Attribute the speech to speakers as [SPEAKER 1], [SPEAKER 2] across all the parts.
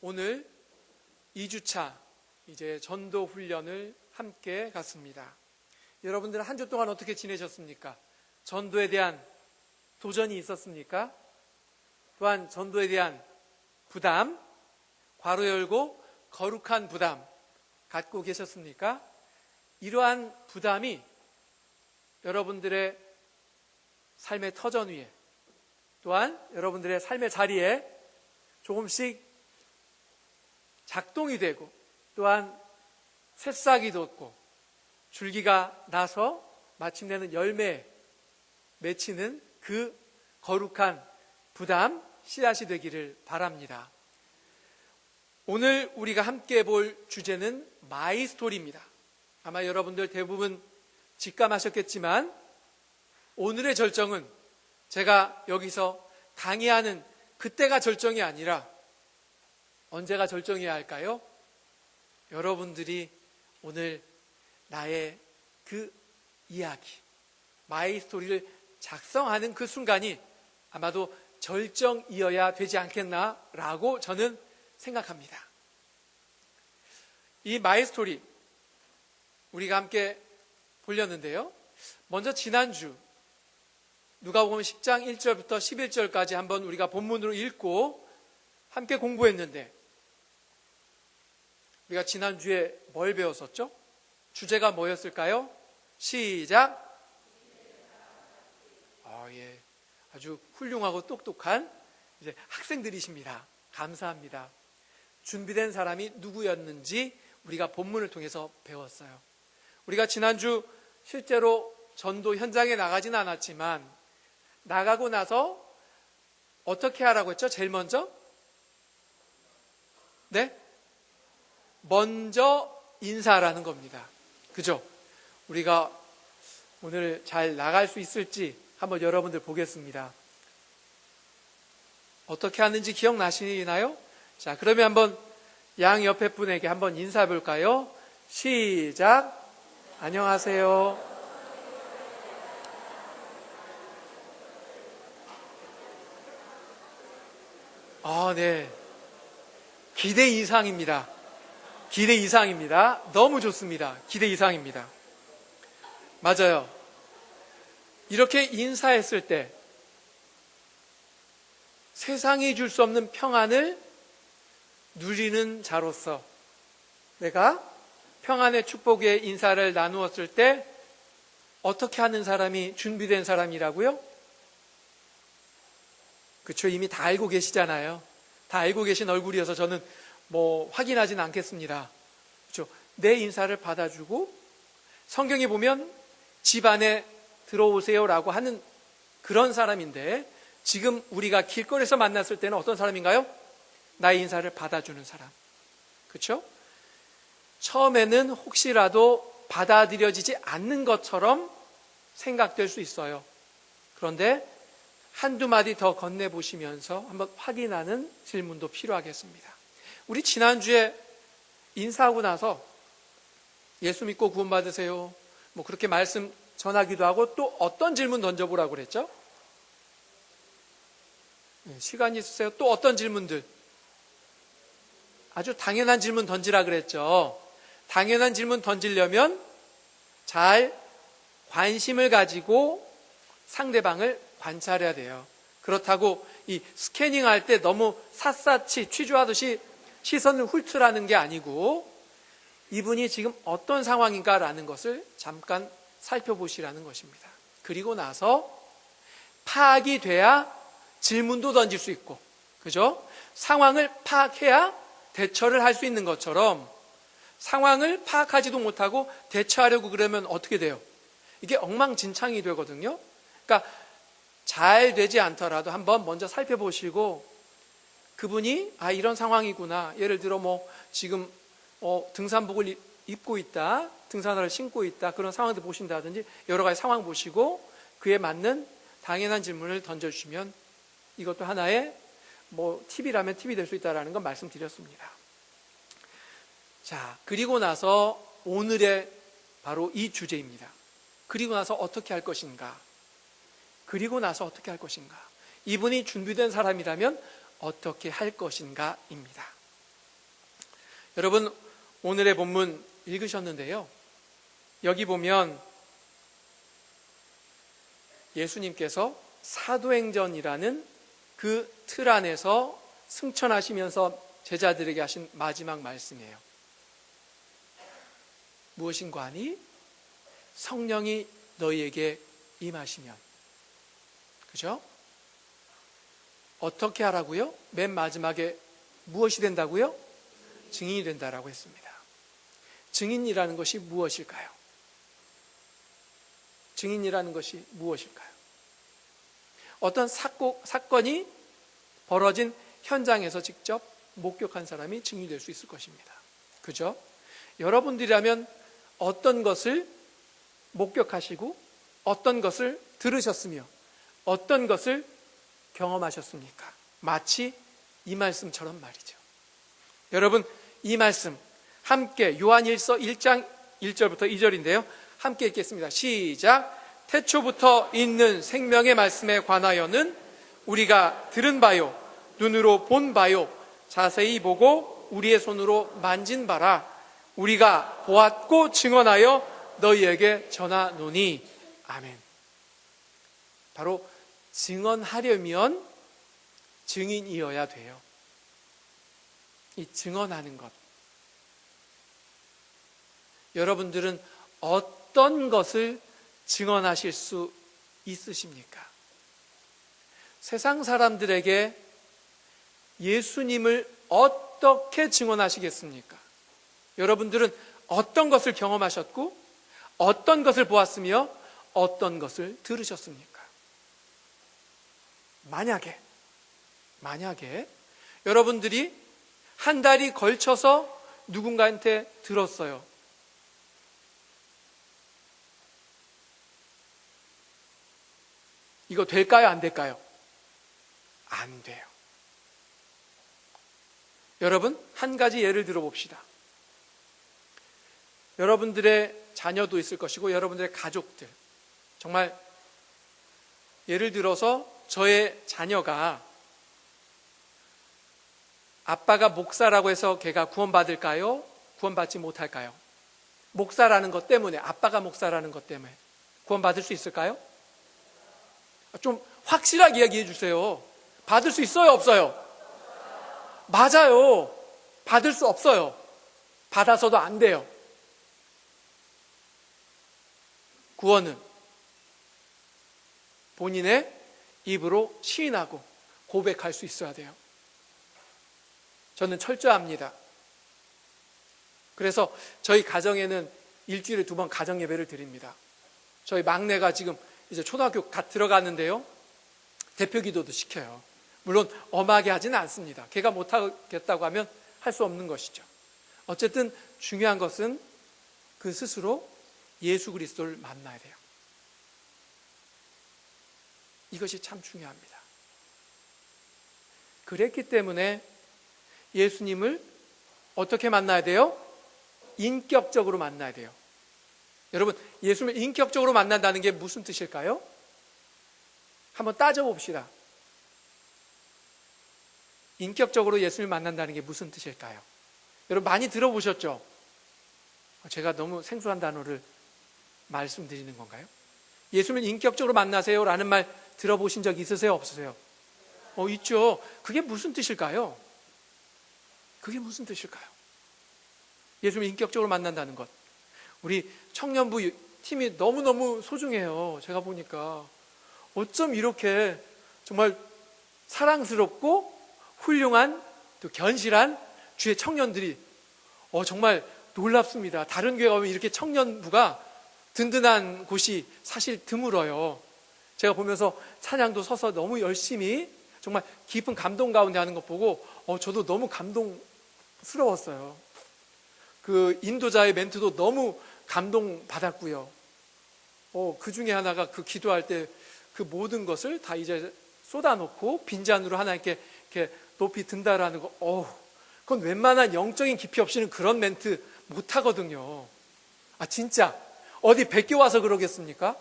[SPEAKER 1] 오늘 2주차 이제 전도 훈련을 함께 갔습니다. 여러분들 한 주 동안 어떻게 지내셨습니까? 전도에 대한 도전이 있었습니까? 또한 전도에 대한 부담, 괄호 열고 거룩한 부담 갖고 계셨습니까? 이러한 부담이 여러분들의 삶의 터전 위에, 또한 여러분들의 삶의 자리에 조금씩 작동이 되고, 또한 새싹이 돋고 줄기가 나서 마침내는 열매에 맺히는 그 거룩한 부담, 씨앗이 되기를 바랍니다. 오늘 우리가 함께 볼 주제는 마이 스토리입니다. 아마 여러분들 대부분 직감하셨겠지만 오늘의 절정은 제가 여기서 강의하는 그때가 절정이 아니라 언제가 절정이어야 할까요? 여러분들이 오늘 나의 그 이야기, 마이 스토리를 작성하는 그 순간이 아마도 절정이어야 되지 않겠나라고 저는 생각합니다. 이 마이 스토리 우리가 함께 보렸는데요. 먼저 지난주 누가복음 10장 1절부터 11절까지 한번 우리가 본문으로 읽고 함께 공부했는데, 우리가 지난주에 뭘 배웠었죠? 주제가 뭐였을까요? 시작. 예, 아주 훌륭하고 똑똑한 이제 학생들이십니다. 감사합니다. 준비된 사람이 누구였는지 우리가 본문을 통해서 배웠어요. 우리가 지난주 실제로 전도 현장에 나가진 않았지만 나가고 나서 어떻게 하라고 했죠? 제일 먼저? 네? 먼저 인사라는 겁니다. 그죠? 우리가 오늘 잘 나갈 수 있을지 한번 여러분들 보겠습니다. 어떻게 하는지 기억나시나요? 자, 그러면 한번 양 옆에 분에게 한번 인사해 볼까요? 시작. 안녕하세요. 네. 기대 이상입니다. 기대 이상입니다. 너무 좋습니다. 기대 이상입니다. 맞아요. 이렇게 인사했을 때 세상이 줄 수 없는 평안을 누리는 자로서 내가 평안의 축복의 인사를 나누었을 때 어떻게 하는 사람이 준비된 사람이라고요? 그렇죠. 이미 다 알고 계시잖아요. 다 알고 계신 얼굴이어서 저는 확인하진 않겠습니다. 그렇죠. 내 인사를 받아주고, 성경에 보면 집 안에 들어오세요라고 하는 그런 사람인데, 지금 우리가 길거리에서 만났을 때는 어떤 사람인가요? 나의 인사를 받아주는 사람. 그렇죠? 처음에는 혹시라도 받아들여지지 않는 것처럼 생각될 수 있어요. 그런데 한두 마디 더 건네보시면서 한번 확인하는 질문도 필요하겠습니다. 우리 지난주에 인사하고 나서 예수 믿고 구원받으세요, 그렇게 말씀 전하기도 하고, 또 어떤 질문 던져보라고 그랬죠? 시간이 있으세요? 또 어떤 질문들? 아주 당연한 질문 던지라 그랬죠. 당연한 질문 던지려면 잘 관심을 가지고 상대방을 관찰해야 돼요. 그렇다고 이 스캐닝 할 때 너무 샅샅이 취조하듯이 시선을 훑으라는 게 아니고, 이분이 지금 어떤 상황인가라는 것을 잠깐 살펴보시라는 것입니다. 그리고 나서 파악이 돼야 질문도 던질 수 있고, 그죠? 상황을 파악해야 대처를 할 수 있는 것처럼, 상황을 파악하지도 못하고 대처하려고 그러면 어떻게 돼요? 이게 엉망진창이 되거든요. 그러니까 잘 되지 않더라도 한번 먼저 살펴보시고, 그분이 이런 상황이구나. 예를 들어 지금 등산복을 입고 있다, 등산화를 신고 있다, 그런 상황들 보신다든지 여러 가지 상황 보시고 그에 맞는 당연한 질문을 던져주시면 이것도 하나의 팁이라면 팁이 될 수 있다는 건 말씀드렸습니다. 자, 그리고 나서 오늘의 바로 이 주제입니다. 그리고 나서 어떻게 할 것인가? 그리고 나서 어떻게 할 것인가? 이분이 준비된 사람이라면 어떻게 할 것인가입니다. 여러분, 오늘의 본문 읽으셨는데요. 여기 보면 예수님께서 사도행전이라는 그 틀 안에서 승천하시면서 제자들에게 하신 마지막 말씀이에요. 무엇인가 하니 성령이 너희에게 임하시면. 그죠? 어떻게 하라고요? 맨 마지막에 무엇이 된다고요? 증인이 된다라고 했습니다. 증인이라는 것이 무엇일까요? 증인이라는 것이 무엇일까요? 어떤 사건이 벌어진 현장에서 직접 목격한 사람이 증인이 될 수 있을 것입니다. 그죠? 여러분들이라면 어떤 것을 목격하시고 어떤 것을 들으셨으며 어떤 것을 경험하셨습니까? 마치 이 말씀처럼 말이죠. 여러분, 이 말씀 함께 요한일서 1장 1절부터 2절인데요. 함께 읽겠습니다. 시작. 태초부터 있는 생명의 말씀에 관하여는 우리가 들은 바요, 눈으로 본 바요, 자세히 보고 우리의 손으로 만진 바라 우리가 보았고 증언하여 너희에게 전하노니. 아멘. 바로 증언하려면 증인이어야 돼요. 이 증언하는 것. 여러분들은 어떤 것을 증언하실 수 있으십니까? 세상 사람들에게 예수님을 어떻게 증언하시겠습니까? 여러분들은 어떤 것을 경험하셨고 어떤 것을 보았으며 어떤 것을 들으셨습니까? 만약에 여러분들이 한 달이 걸쳐서 누군가한테 들었어요. 이거 될까요? 안 될까요? 안 돼요. 여러분, 한 가지 예를 들어봅시다. 여러분들의 자녀도 있을 것이고 여러분들의 가족들, 정말 예를 들어서 저의 자녀가 아빠가 목사라고 해서 걔가 구원받을까요? 구원받지 못할까요? 목사라는 것 때문에, 아빠가 목사라는 것 때문에 구원받을 수 있을까요? 좀 확실하게 이야기해 주세요. 받을 수 있어요? 없어요? 맞아요. 받을 수 없어요. 받아서도 안 돼요. 구원은 본인의 입으로 시인하고 고백할 수 있어야 돼요. 저는 철저합니다. 그래서 저희 가정에는 일주일에 2번 가정 예배를 드립니다. 저희 막내가 지금 이제 초등학교 갓 들어갔는데요. 대표 기도도 시켜요. 물론 엄하게 하지는 않습니다. 걔가 못하겠다고 하면 할 수 없는 것이죠. 어쨌든 중요한 것은 그 스스로 예수 그리스도를 만나야 돼요. 이것이 참 중요합니다. 그랬기 때문에 예수님을 어떻게 만나야 돼요? 인격적으로 만나야 돼요. 여러분, 예수님을 인격적으로 만난다는 게 무슨 뜻일까요? 한번 따져봅시다. 인격적으로 예수님을 만난다는 게 무슨 뜻일까요? 여러분 많이 들어보셨죠? 제가 너무 생소한 단어를 말씀드리는 건가요? 예수님을 인격적으로 만나세요 라는 말 들어보신 적 있으세요? 없으세요? 있죠. 그게 무슨 뜻일까요? 그게 무슨 뜻일까요? 예수님을 인격적으로 만난다는 것. 우리 청년부 팀이 너무너무 소중해요. 제가 보니까 어쩜 이렇게 정말 사랑스럽고 훌륭한 또 견실한 주의 청년들이 정말 놀랍습니다. 다른 교회 가면 이렇게 청년부가 든든한 곳이 사실 드물어요. 제가 보면서 찬양도 서서 너무 열심히 정말 깊은 감동 가운데 하는 것 보고 저도 너무 감동스러웠어요. 그 인도자의 멘트도 너무 감동받았고요. 그 중에 하나가 그 기도할 때 그 모든 것을 다 이제 쏟아놓고 빈잔으로 하나님께 이렇게 높이 든다라는 거, 그건 웬만한 영적인 깊이 없이는 그런 멘트 못 하거든요. 진짜 어디 베껴 와서 그러겠습니까?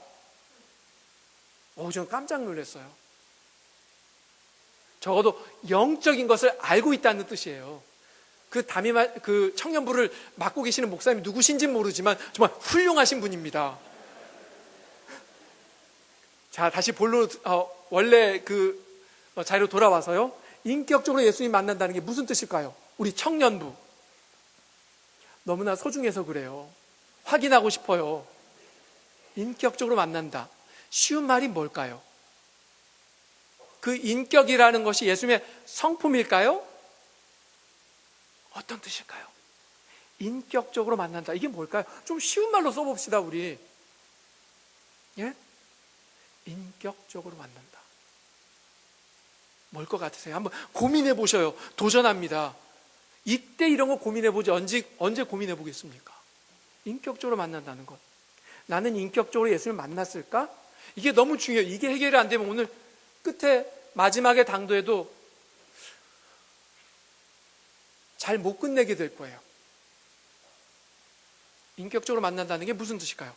[SPEAKER 1] 저는 깜짝 놀랐어요. 적어도 영적인 것을 알고 있다는 뜻이에요. 그 청년부를 맡고 계시는 목사님이 누구신지는 모르지만 정말 훌륭하신 분입니다. 자, 다시 본론, 원래 자리로 돌아와서요. 인격적으로 예수님 만난다는 게 무슨 뜻일까요? 우리 청년부. 너무나 소중해서 그래요. 확인하고 싶어요. 인격적으로 만난다. 쉬운 말이 뭘까요? 그 인격이라는 것이 예수님의 성품일까요? 어떤 뜻일까요? 인격적으로 만난다. 이게 뭘까요? 좀 쉬운 말로 써봅시다, 우리. 예? 인격적으로 만난다. 뭘 것 같으세요? 한번 고민해 보셔요. 도전합니다. 이때 이런 거 고민해 보지 언제 고민해 보겠습니까? 인격적으로 만난다는 것. 나는 인격적으로 예수님을 만났을까? 이게 너무 중요해요. 이게 해결이 안 되면 오늘 끝에 마지막에 당도에도 잘 못 끝내게 될 거예요. 인격적으로 만난다는 게 무슨 뜻일까요?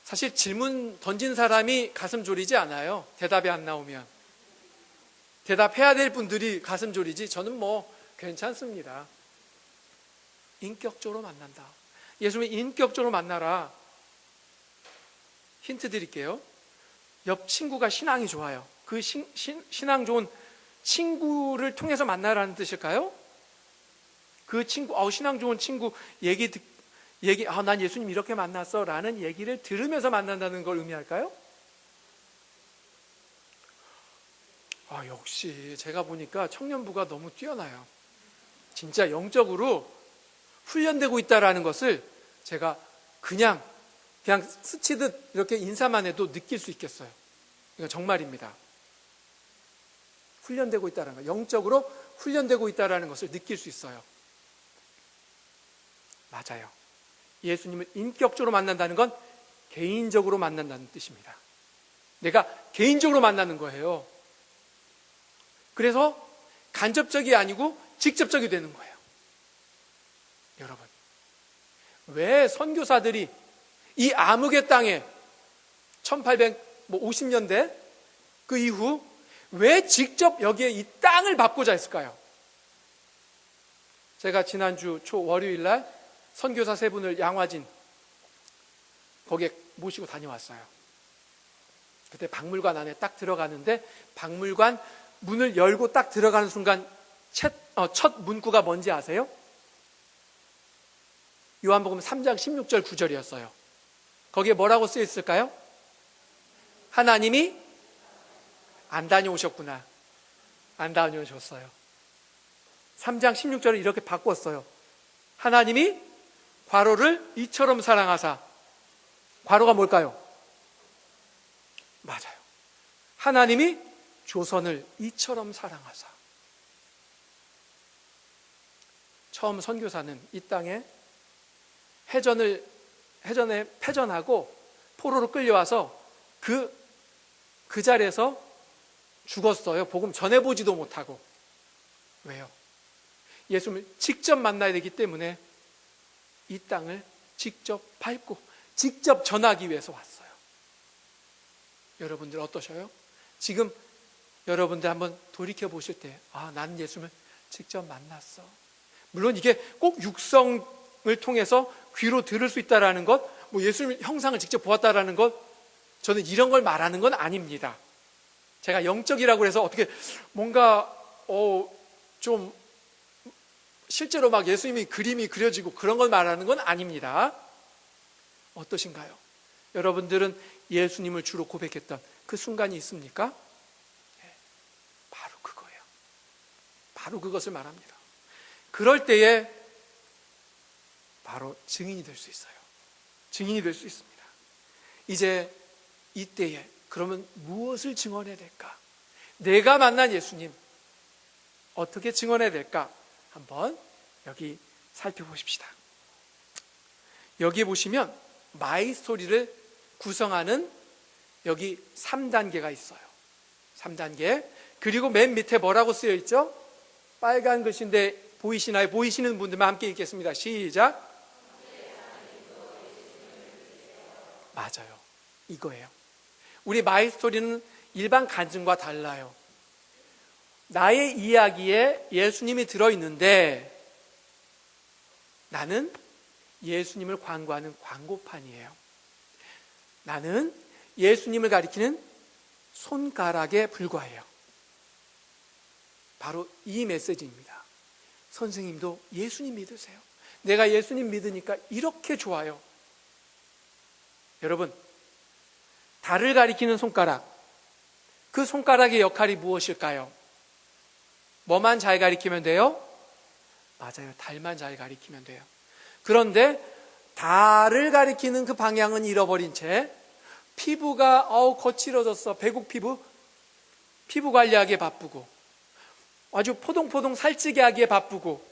[SPEAKER 1] 사실 질문 던진 사람이 가슴 졸이지 않아요. 대답이 안 나오면. 대답해야 될 분들이 가슴 졸이지 저는 괜찮습니다. 인격적으로 만난다. 예수님 인격적으로 만나라. 힌트 드릴게요. 옆 친구가 신앙이 좋아요. 그 신앙 좋은 친구를 통해서 만나라는 뜻일까요? 그 친구, 신앙 좋은 친구 난 예수님 이렇게 만났어 라는 얘기를 들으면서 만난다는 걸 의미할까요? 역시 제가 보니까 청년부가 너무 뛰어나요. 진짜 영적으로 훈련되고 있다라는 것을 제가 그냥 스치듯 이렇게 인사만 해도 느낄 수 있겠어요. 이거 정말입니다. 훈련되고 있다는 거, 영적으로 훈련되고 있다는 것을 느낄 수 있어요. 맞아요. 예수님을 인격적으로 만난다는 건 개인적으로 만난다는 뜻입니다. 내가 개인적으로 만나는 거예요. 그래서 간접적이 아니고 직접적이 되는 거예요. 여러분, 왜 선교사들이 이 암흑의 땅에 1850년대 그 이후 왜 직접 여기에 이 땅을 밟고자 했을까요? 제가 지난주 월요일 날 선교사 세 분을 양화진 거기에 모시고 다녀왔어요. 그때 박물관 안에 딱 들어가는데 박물관 문을 열고 딱 들어가는 순간 첫 문구가 뭔지 아세요? 요한복음 3장 16절 9절이었어요. 거기에 뭐라고 쓰여 있을까요? 하나님이 안 다녀오셨구나. 안 다녀오셨어요. 3장 16절을 이렇게 바꿨어요. 하나님이 과로를 이처럼 사랑하사. 과로가 뭘까요? 맞아요. 하나님이 조선을 이처럼 사랑하사. 처음 선교사는 이 땅에 해전에 패전하고 포로로 끌려와서 그 자리에서 죽었어요. 복음 전해보지도 못하고. 왜요? 예수님을 직접 만나야 되기 때문에 이 땅을 직접 밟고 직접 전하기 위해서 왔어요. 여러분들 어떠셔요? 지금 여러분들 한번 돌이켜 보실 때 나는 예수님을 직접 만났어. 물론 이게 꼭 육성을 통해서 귀로 들을 수 있다라는 것, 예수님 형상을 직접 보았다라는 것, 저는 이런 걸 말하는 건 아닙니다. 제가 영적이라고 해서 어떻게 뭔가 좀 실제로 막 예수님이 그림이 그려지고 그런 걸 말하는 건 아닙니다. 어떠신가요? 여러분들은 예수님을 주로 고백했던 그 순간이 있습니까? 바로 그거예요. 바로 그것을 말합니다. 그럴 때에 바로 증인이 될 수 있어요. 증인이 될 수 있습니다. 이제 이때에 그러면 무엇을 증언해야 될까? 내가 만난 예수님 어떻게 증언해야 될까? 한번 여기 살펴보십시다. 여기 보시면 마이 스토리를 구성하는 여기 3단계가 있어요. 3단계. 그리고 맨 밑에 뭐라고 쓰여 있죠? 빨간 글씨인데 보이시나요? 보이시는 분들만 함께 읽겠습니다. 시작. 맞아요. 이거예요. 우리 마이 스토리는 일반 간증과 달라요. 나의 이야기에 예수님이 들어있는데 나는 예수님을 광고하는 광고판이에요. 나는 예수님을 가리키는 손가락에 불과해요. 바로 이 메시지입니다. 선생님도 예수님 믿으세요. 내가 예수님 믿으니까 이렇게 좋아요. 여러분, 달을 가리키는 손가락, 그 손가락의 역할이 무엇일까요? 뭐만 잘 가리키면 돼요? 맞아요. 달만 잘 가리키면 돼요. 그런데 달을 가리키는 그 방향은 잃어버린 채 피부가 거칠어졌어. 배국 피부 관리하기에 바쁘고 아주 포동포동 살찌게 하기에 바쁘고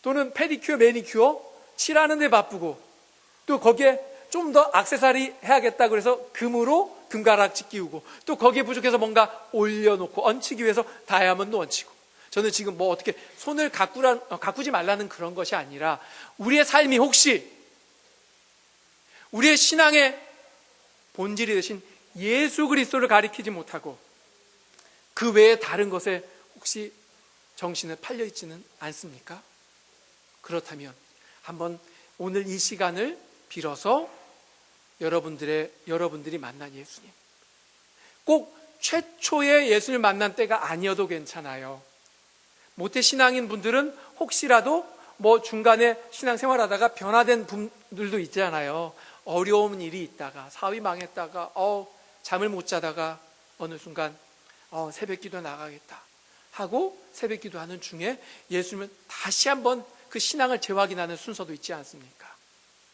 [SPEAKER 1] 또는 페디큐어, 매니큐어 칠하는 데 바쁘고 또 거기에 좀 더 액세서리 해야겠다 그래서 금으로 금가락지 끼우고 또 거기에 부족해서 뭔가 올려놓고 얹히기 위해서 다이아몬드 얹히고 저는 지금 뭐 어떻게 손을 가꾸지 말라는 그런 것이 아니라 우리의 삶이 혹시 우리의 신앙의 본질이 되신 예수 그리스도를 가리키지 못하고 그 외에 다른 것에 혹시 정신을 팔려 있지는 않습니까? 그렇다면 한번 오늘 이 시간을 빌어서 여러분들이 만난 예수님, 꼭 최초의 예수를 만난 때가 아니어도 괜찮아요. 모태 신앙인 분들은 혹시라도 뭐 중간에 신앙생활하다가 변화된 분들도 있잖아요. 어려운 일이 있다가 사위 망했다가 잠을 못 자다가 어느 순간 새벽기도 나가겠다 하고 새벽기도 하는 중에 예수님을 다시 한번 그 신앙을 재확인하는 순서도 있지 않습니까?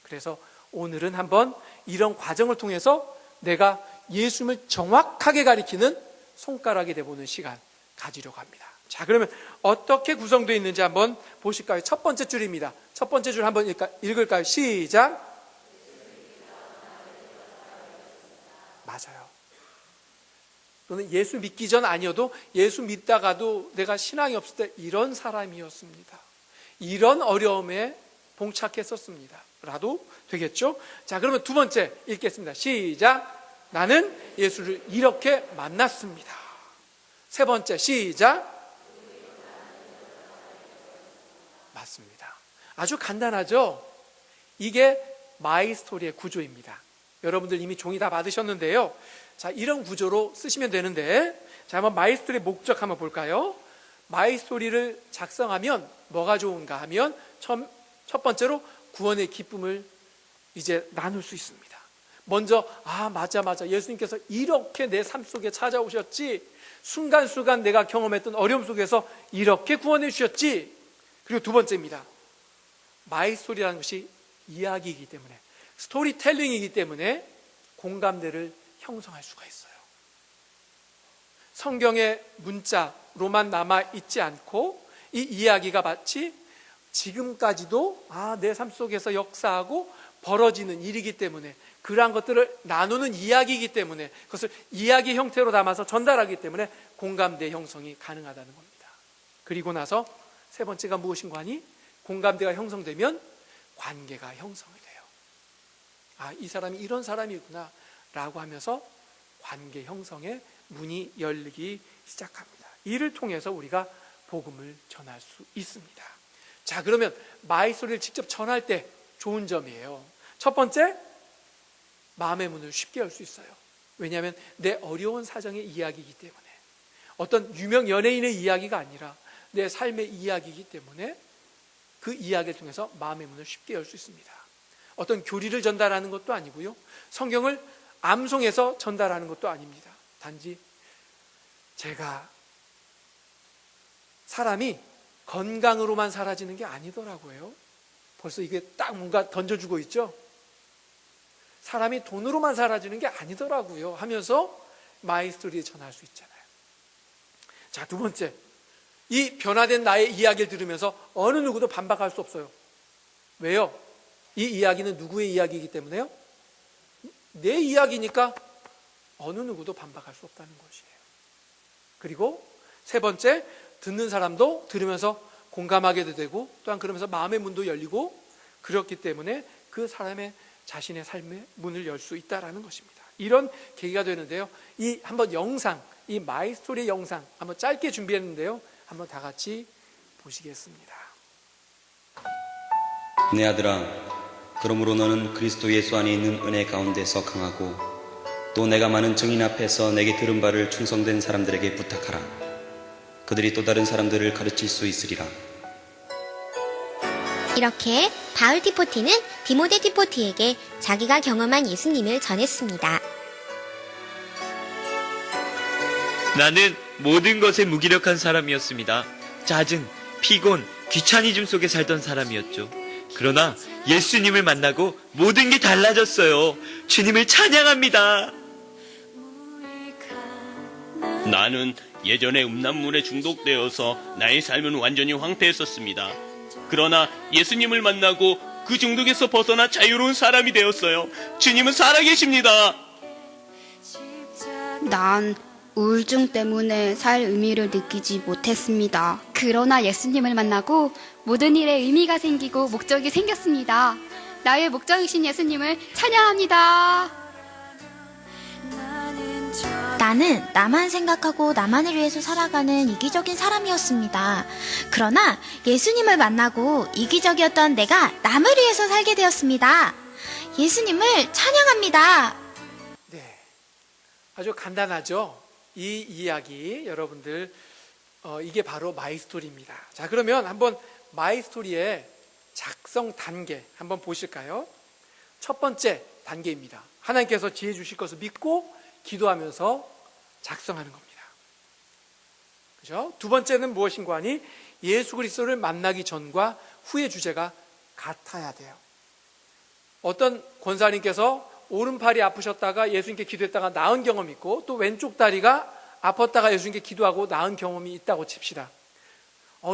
[SPEAKER 1] 그래서 오늘은 한번 이런 과정을 통해서 내가 예수님을 정확하게 가리키는 손가락이 돼보는 시간 가지려고 합니다. 자, 그러면 어떻게 구성되어 있는지 한번 보실까요? 첫 번째 줄입니다. 첫 번째 줄 한번 읽을까요? 시작. 맞아요. 또는 예수 믿기 전 아니어도 예수 믿다가도 내가 신앙이 없을 때 이런 사람이었습니다. 이런 어려움에 봉착했었습니다. 라도 되겠죠? 자, 그러면 두 번째 읽겠습니다. 시작. 나는 예수를 이렇게 만났습니다. 세 번째 시작. 맞습니다. 아주 간단하죠? 이게 마이스토리의 구조입니다. 여러분들 이미 종이 다 받으셨는데요. 자, 이런 구조로 쓰시면 되는데, 자, 한번 마이스토리의 목적 한번 볼까요? 마이스토리를 작성하면 뭐가 좋은가 하면 첫 번째로 구원의 기쁨을 이제 나눌 수 있습니다. 먼저 맞아 예수님께서 이렇게 내 삶 속에 찾아오셨지, 순간순간 내가 경험했던 어려움 속에서 이렇게 구원해 주셨지. 그리고 두 번째입니다. 마이스토리라는 것이 이야기이기 때문에, 스토리텔링이기 때문에 공감대를 형성할 수가 있어요. 성경의 문자로만 남아있지 않고 이 이야기가 마치 지금까지도 내 삶 속에서 역사하고 벌어지는 일이기 때문에, 그러한 것들을 나누는 이야기이기 때문에, 그것을 이야기 형태로 담아서 전달하기 때문에 공감대 형성이 가능하다는 겁니다. 그리고 나서 세 번째가 무엇인가 하니, 공감대가 형성되면 관계가 형성이 돼요. 이 사람이 이런 사람이구나 라고 하면서 관계 형성의 문이 열리기 시작합니다. 이를 통해서 우리가 복음을 전할 수 있습니다. 자, 그러면 마이스토리를 직접 전할 때 좋은 점이에요. 첫 번째, 마음의 문을 쉽게 열 수 있어요. 왜냐하면 내 어려운 사정의 이야기이기 때문에, 어떤 유명 연예인의 이야기가 아니라 내 삶의 이야기이기 때문에 그 이야기를 통해서 마음의 문을 쉽게 열 수 있습니다. 어떤 교리를 전달하는 것도 아니고요, 성경을 암송해서 전달하는 것도 아닙니다. 단지 제가 사람이 건강으로만 사라지는 게 아니더라고요. 벌써 이게 딱 뭔가 던져주고 있죠. 사람이 돈으로만 사라지는 게 아니더라고요 하면서 마이스토리에 전할 수 있잖아요. 자, 두 번째, 이 변화된 나의 이야기를 들으면서 어느 누구도 반박할 수 없어요. 왜요? 이 이야기는 누구의 이야기이기 때문에요? 내 이야기니까 어느 누구도 반박할 수 없다는 것이에요. 그리고 세 번째, 듣는 사람도 들으면서 공감하게도 되고, 또한 그러면서 마음의 문도 열리고, 그렇기 때문에 그 사람의 자신의 삶의 문을 열 수 있다는 것입니다. 이런 계기가 되는데요, 이 한번 영상, 이 마이스토리 영상 한번 짧게 준비했는데요. 한번 다 같이 보시겠습니다.
[SPEAKER 2] 내 아들아, 그러므로 너는 그리스도 예수 안에 있는 은혜 가운데서 강하고 또 내가 많은 증인 앞에서 내게 들은 바를 충성된 사람들에게 부탁하라. 그들이 또 다른 사람들을 가르칠 수 있으리라.
[SPEAKER 3] 이렇게 바울 티포티는 디모데 티포티에게 자기가 경험한 예수님을 전했습니다.
[SPEAKER 4] 나는 모든 것에 무기력한 사람이었습니다. 짜증, 피곤, 귀차니즘 속에 살던 사람이었죠. 그러나 예수님을 만나고 모든 게 달라졌어요. 주님을 찬양합니다.
[SPEAKER 5] 나는 예전에 음란물에 중독되어서 나의 삶은 완전히 황폐했었습니다. 그러나 예수님을 만나고 그 중독에서 벗어나 자유로운 사람이 되었어요. 주님은 살아계십니다.
[SPEAKER 6] 난 우울증 때문에 살 의미를 느끼지 못했습니다.
[SPEAKER 7] 그러나 예수님을 만나고 모든 일에 의미가 생기고 목적이 생겼습니다. 나의 목적이신 예수님을 찬양합니다.
[SPEAKER 3] 나는 나만 생각하고 나만을 위해서 살아가는 이기적인 사람이었습니다. 그러나 예수님을 만나고 이기적이었던 내가 남을 위해서 살게 되었습니다. 예수님을 찬양합니다.
[SPEAKER 1] 네, 아주 간단하죠. 이 이야기 여러분들 이게 바로 마이스토리입니다. 자, 그러면 한번 마이스토리의 작성 단계 한번 보실까요? 첫 번째 단계입니다. 하나님께서 지혜 주실 것을 믿고 기도하면서 작성하는 겁니다. 그죠? 두 번째는 무엇인가 하니 예수 그리스도를 만나기 전과 후의 주제가 같아야 돼요. 어떤 권사님께서 오른팔이 아프셨다가 예수님께 기도했다가 나은 경험이 있고 또 왼쪽 다리가 아팠다가 예수님께 기도하고 나은 경험이 있다고 칩시다.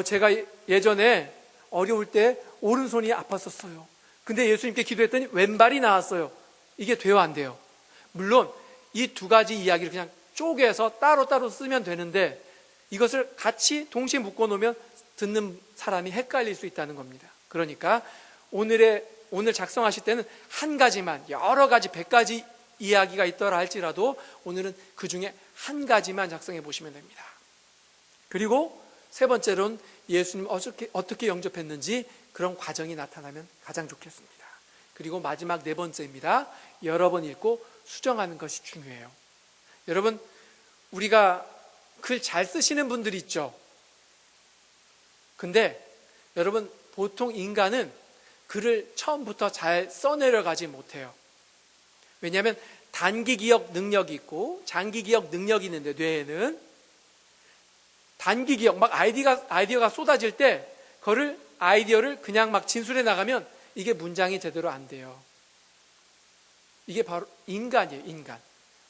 [SPEAKER 1] 제가 예전에 어려울 때 오른손이 아팠었어요. 근데 예수님께 기도했더니 왼발이 나았어요. 이게 돼요, 안 돼요? 물론 이 두 가지 이야기를 그냥 쪼개서 따로따로 쓰면 되는데 이것을 같이 동시에 묶어놓으면 듣는 사람이 헷갈릴 수 있다는 겁니다. 그러니까 오늘 작성하실 때는 한 가지만, 여러 가지 100가지 이야기가 있더라 할지라도 오늘은 그 중에 한 가지만 작성해 보시면 됩니다. 그리고 세 번째로는 예수님 어떻게 영접했는지 그런 과정이 나타나면 가장 좋겠습니다. 그리고 마지막 네 번째입니다. 여러 번 읽고 수정하는 것이 중요해요. 여러분, 우리가 글 잘 쓰시는 분들이 있죠. 근데 여러분, 보통 인간은 글을 처음부터 잘 써내려가지 못해요. 왜냐하면 단기 기억 능력이 있고 장기 기억 능력이 있는데 뇌에는 단기 기억, 막 아이디어가 쏟아질 때 그거를 아이디어를 그냥 막 진술해 나가면 이게 문장이 제대로 안 돼요. 이게 바로 인간이에요, 인간.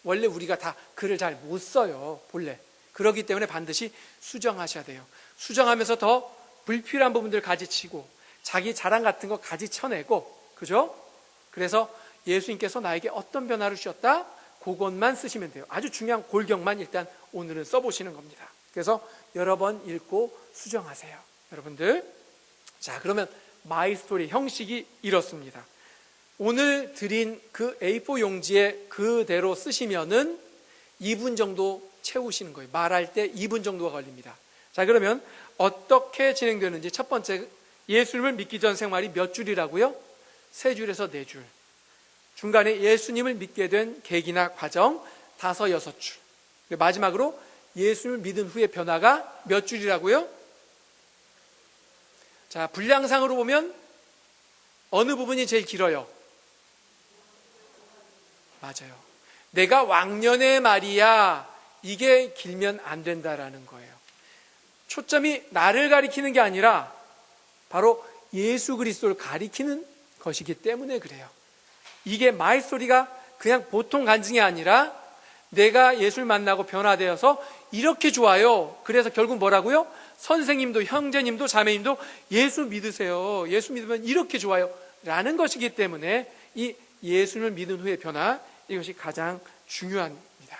[SPEAKER 1] 원래 우리가 다 글을 잘 못 써요, 본래. 그렇기 때문에 반드시 수정하셔야 돼요. 수정하면서 더 불필요한 부분들 가지치고 자기 자랑 같은 거 가지쳐내고, 그죠? 그래서 예수님께서 나에게 어떤 변화를 주셨다? 그것만 쓰시면 돼요. 아주 중요한 골격만 일단 오늘은 써보시는 겁니다. 그래서 여러 번 읽고 수정하세요, 여러분들. 자, 그러면 마이스토리 형식이 이렇습니다. 오늘 드린 그 A4 용지에 그대로 쓰시면은 2분 정도 채우시는 거예요. 말할 때 2분 정도가 걸립니다. 자, 그러면 어떻게 진행되는지 첫 번째, 예수님을 믿기 전 생활이 몇 줄이라고요? 3줄에서 4줄. 중간에 예수님을 믿게 된 계기나 과정 5, 6줄. 마지막으로 예수님을 믿은 후의 변화가 몇 줄이라고요? 자, 분량상으로 보면 어느 부분이 제일 길어요? 맞아요. 내가 왕년의 말이야. 이게 길면 안 된다라는 거예요. 초점이 나를 가리키는 게 아니라 바로 예수 그리스도를 가리키는 것이기 때문에 그래요. 이게 마이스토리가 그냥 보통 간증이 아니라 내가 예수를 만나고 변화되어서 이렇게 좋아요. 그래서 결국 뭐라고요? 선생님도 형제님도 자매님도 예수 믿으세요. 예수 믿으면 이렇게 좋아요. 라는 것이기 때문에 이 예수를 믿은 후의 변화, 이것이 가장 중요합니다.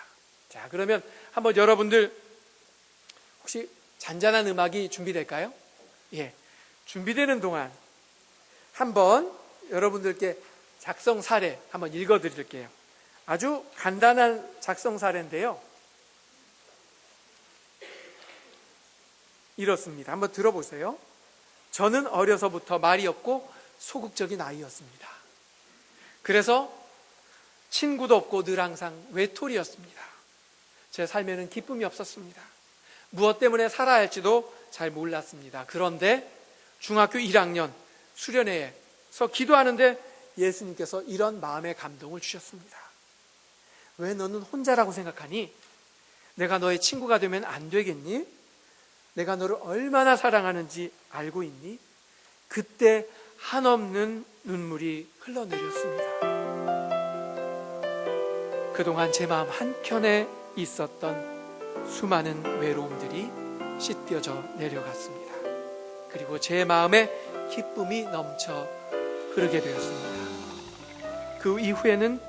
[SPEAKER 1] 자, 그러면 한번 여러분들 혹시 잔잔한 음악이 준비될까요? 예. 준비되는 동안 한번 여러분들께 작성 사례 한번 읽어 드릴게요. 아주 간단한 작성 사례인데요. 이렇습니다. 한번 들어보세요. 저는 어려서부터 말이 없고 소극적인 아이였습니다. 그래서 친구도 없고 늘 항상 외톨이였습니다. 제 삶에는 기쁨이 없었습니다. 무엇 때문에 살아야 할지도 잘 몰랐습니다. 그런데 중학교 1학년 수련회에서 기도하는데 예수님께서 이런 마음의 감동을 주셨습니다. 왜 너는 혼자라고 생각하니? 내가 너의 친구가 되면 안 되겠니? 내가 너를 얼마나 사랑하는지 알고 있니? 그때 한없는 눈물이 흘러내렸습니다. 그동안 제 마음 한켠에 있었던 수많은 외로움들이 씻겨져 내려갔습니다. 그리고 제 마음에 기쁨이 넘쳐 흐르게 되었습니다. 그 이후에는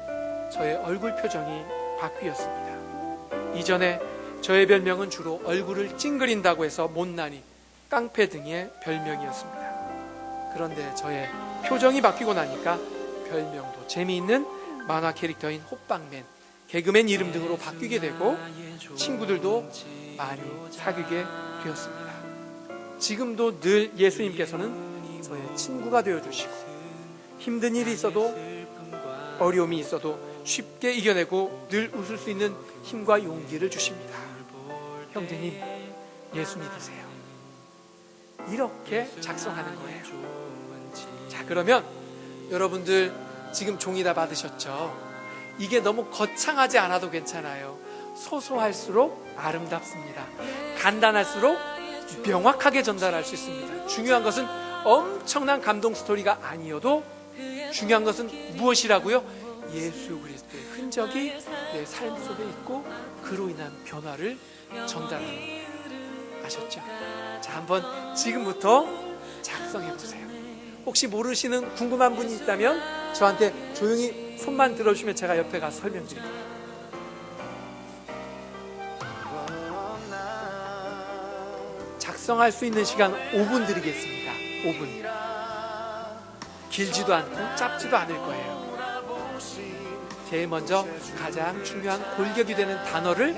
[SPEAKER 1] 저의 얼굴 표정이 바뀌었습니다. 이전에 저의 별명은 주로 얼굴을 찡그린다고 해서 못난이, 깡패 등의 별명이었습니다. 그런데 저의 표정이 바뀌고 나니까 별명도 재미있는 만화 캐릭터인 호빵맨, 개그맨 이름 등으로 바뀌게 되고 친구들도 많이 사귀게 되었습니다. 지금도 늘 예수님께서는 저의 친구가 되어주시고 힘든 일이 있어도 어려움이 있어도 쉽게 이겨내고 늘 웃을 수 있는 힘과 용기를 주십니다. 형제님, 예수 믿으세요. 이렇게 작성하는 거예요. 자, 그러면 여러분들 지금 종이 다 받으셨죠? 이게 너무 거창하지 않아도 괜찮아요. 소소할수록 아름답습니다. 간단할수록 명확하게 전달할 수 있습니다. 중요한 것은 엄청난 감동 스토리가 아니어도 중요한 것은 무엇이라고요? 예수 그리스도의 흔적이 내 삶 속에 있고 그로 인한 변화를 전달하는 거예요. 아셨죠? 자, 한번 지금부터 작성해 보세요. 혹시 모르시는 궁금한 분이 있다면 저한테 조용히 손만 들어주시면 제가 옆에 가서 설명드릴게요. 작성할 수 있는 시간 5분 드리겠습니다. 5분. 길지도 않고 짧지도 않을 거예요. 제일 먼저 가장 중요한 골격이 되는 단어를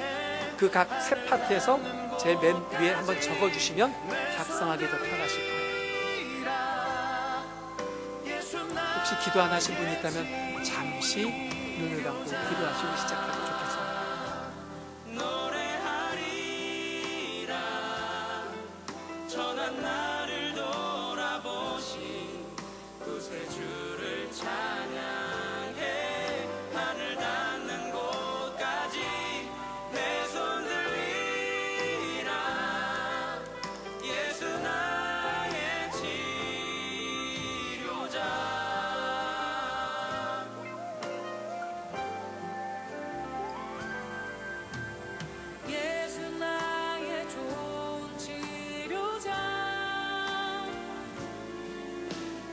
[SPEAKER 1] 그 각 세 파트에서 제일 맨 위에 한번 적어주시면 작성하기 더 편하실 거예요. 혹시 기도 안 하신 분이 있다면 잠시 눈을 감고 기도하시고 시작해도 좋겠습니다.
[SPEAKER 8] 전한 나를 돌아보신 구세주를 찬양해 하늘 닿는 곳까지 내 손 들리라. 예수 나의 치료자. 예수 나의 좋은 치료자.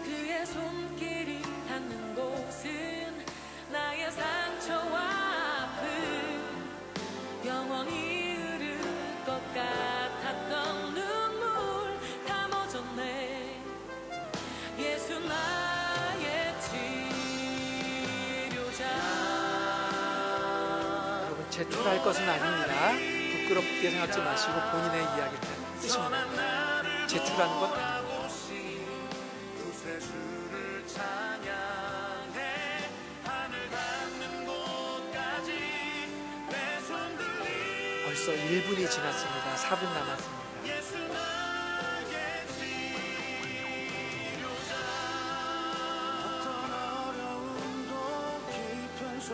[SPEAKER 8] 그의 손길이 닿는 곳은 나의 상처와 아픔 영원히 흐를 것 같았던 눈물 다 멎었네. 예수 나의 치료자.
[SPEAKER 1] 여러분, 제출할 것은 아닙니다. 부끄럽게 생각지 마시고 본인의 이야기를 쓰시면 됩니다. 제출하는 건 아닙니다.
[SPEAKER 8] 구세주를 찬양해 하늘 닿는 곳까지 내 손 들리.
[SPEAKER 1] 벌써 1분이 지났습니다. 4분 남았습니다.
[SPEAKER 8] 예수 나의 치료자. 어떤 어려움도 깊은 저